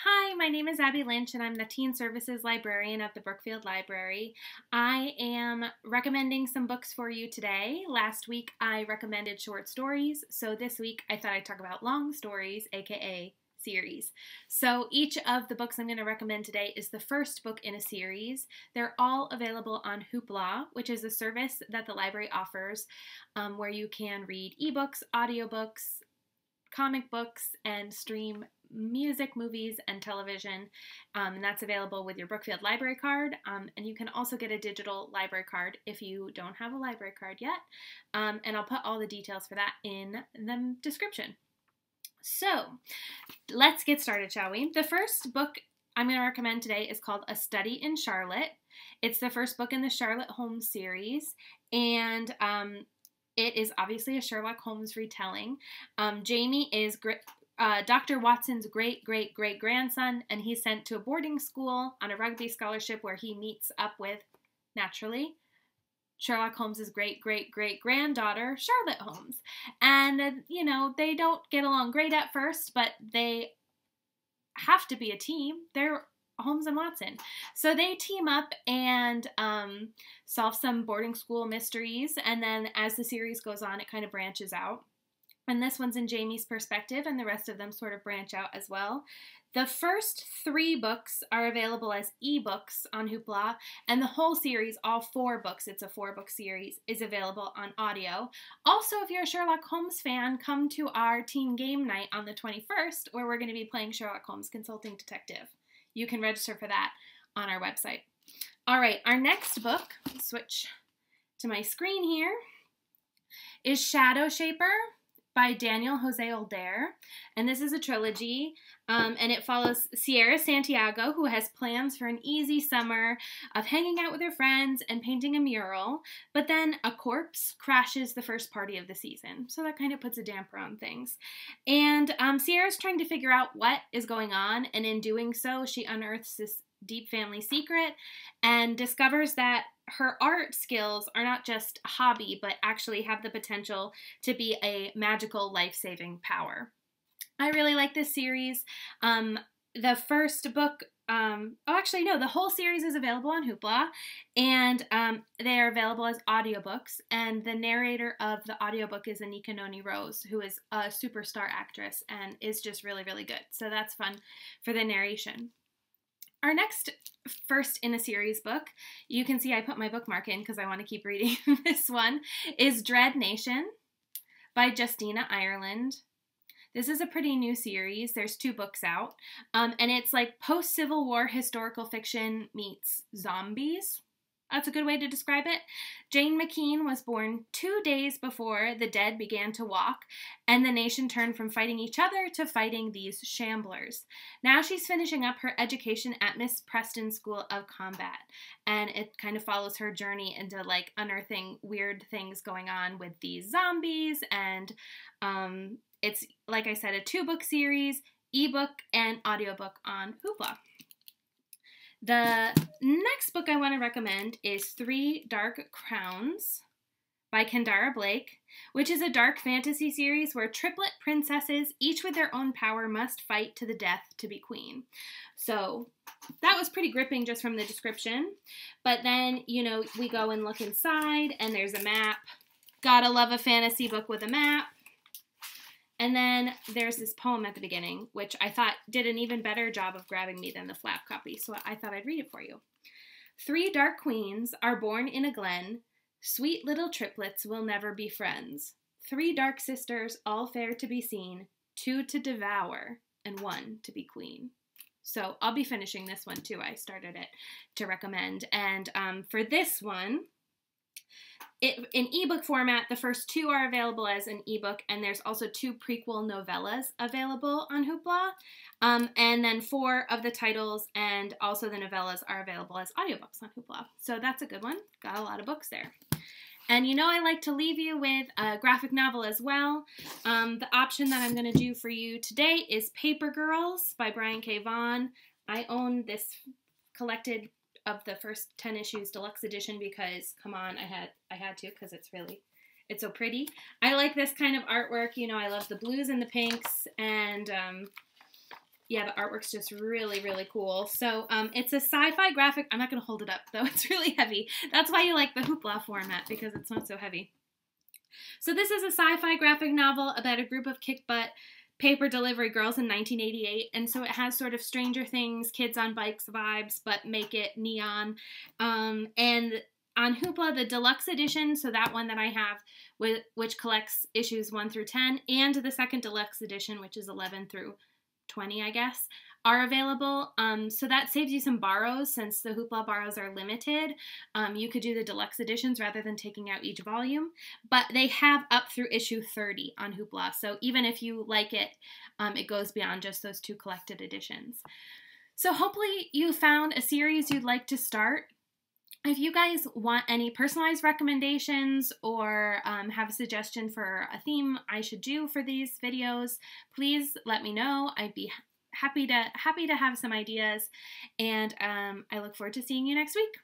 Hi, my name is Abby Lynch and I'm the Teen Services Librarian at the Brookfield Library. I am recommending some books for you today. Last week I recommended short stories, so this week I thought I'd talk about long stories, aka series. So each of the books I'm going to recommend today is the first book in a series. They're all available on Hoopla, which is a service that the library offers where you can read ebooks, audiobooks, comic books, and stream music, movies, and television. And that's available with your Brookfield library card. And you can also get a digital library card if you don't have a library card yet. And I'll put all the details for that in the description. So let's get started, shall we? The first book I'm going to recommend today is called A Study in Charlotte. It's the first book in the Sherlock Holmes series, and it is obviously a Sherlock Holmes retelling. Jamie is Dr. Watson's great-great-great-grandson, and he's sent to a boarding school on a rugby scholarship where he meets up with, naturally, Sherlock Holmes' great-great-great-granddaughter, Charlotte Holmes. And, they don't get along great at first, but they have to be a team. They're Holmes and Watson. So they team up and solve some boarding school mysteries, and then as the series goes on, it kind of branches out. And this one's in Jamie's perspective, and the rest of them sort of branch out as well. The first 3 books are available as ebooks on Hoopla, and the whole series, all 4 books, it's a 4-book series, is available on audio. Also, if you're a Sherlock Holmes fan, come to our team game night on the 21st, where we're going to be playing Sherlock Holmes Consulting Detective. You can register for that on our website. All right, our next book, switch to my screen here, is Shadowshaper by Daniel José Older, and this is a trilogy, and it follows Sierra Santiago, who has plans for an easy summer of hanging out with her friends and painting a mural, but then a corpse crashes the first party of the season, so that kind of puts a damper on things. And Sierra's trying to figure out what is going on, and in doing so, she unearths this deep family secret and discovers that her art skills are not just a hobby, but actually have the potential to be a magical life-saving power. I really like this series. The first book, the whole series is available on Hoopla, and they are available as audiobooks, and the narrator of the audiobook is Anika Noni Rose, who is a superstar actress and is just really, really good. So that's fun for the narration. Our next first in a series book, you can see I put my bookmark in because I want to keep reading this one, is Dread Nation by Justina Ireland. This is a pretty new series. There's 2 books out, and it's like post-Civil War historical fiction meets zombies. That's a good way to describe it. Jane McKean was born 2 days before the dead began to walk, and the nation turned from fighting each other to fighting these shamblers. Now she's finishing up her education at Miss Preston School of Combat, and it kind of follows her journey into like unearthing weird things going on with these zombies, and it's, like I said, a 2-book series, ebook and audiobook on Hoopla. The next book I want to recommend is 3 Dark Crowns by Kendare Blake, which is a dark fantasy series where triplet princesses, each with their own power, must fight to the death to be queen. So that was pretty gripping just from the description. But then, we go and look inside, and there's a map. Gotta love a fantasy book with a map. And then there's this poem at the beginning, which I thought did an even better job of grabbing me than the flap copy, so I thought I'd read it for you. 3 dark queens are born in a glen. Sweet little triplets will never be friends. 3 dark sisters, all fair to be seen. 2 to devour, and 1 to be queen. So I'll be finishing this one too. I started it to recommend. And for this one, in ebook format, the first 2 are available as an ebook, and there's also 2 prequel novellas available on Hoopla. And then 4 of the titles and also the novellas are available as audiobooks on Hoopla. So that's a good one. Got a lot of books there. And I like to leave you with a graphic novel as well. The option that I'm going to do for you today is Paper Girls by Brian K. Vaughan. I own this collected of the first 10 issues deluxe edition because, come on, I had to because it's so pretty. I like this kind of artwork. I love the blues and the pinks, and yeah, the artwork's just really, really cool. So it's a sci-fi graphic. I'm not going to hold it up, though. It's really heavy. That's why you like the hoopla format, because it's not so heavy. So this is a sci-fi graphic novel about a group of kick-butt paper delivery girls in 1988, and so it has sort of Stranger Things, Kids on Bikes vibes, but make it neon. And on Hoopla, the deluxe edition, so that one that I have, which collects issues 1 through 10, and the second deluxe edition, which is 11 through 20, I guess, are available. So that saves you some borrows, since the Hoopla borrows are limited. You could do the deluxe editions rather than taking out each volume, but they have up through issue 30 on Hoopla. So even if you like it, it goes beyond just those 2 collected editions. So hopefully you found a series you'd like to start. If you guys want any personalized recommendations or have a suggestion for a theme I should do for these videos, please let me know. I'd be happy to have some ideas, and I look forward to seeing you next week.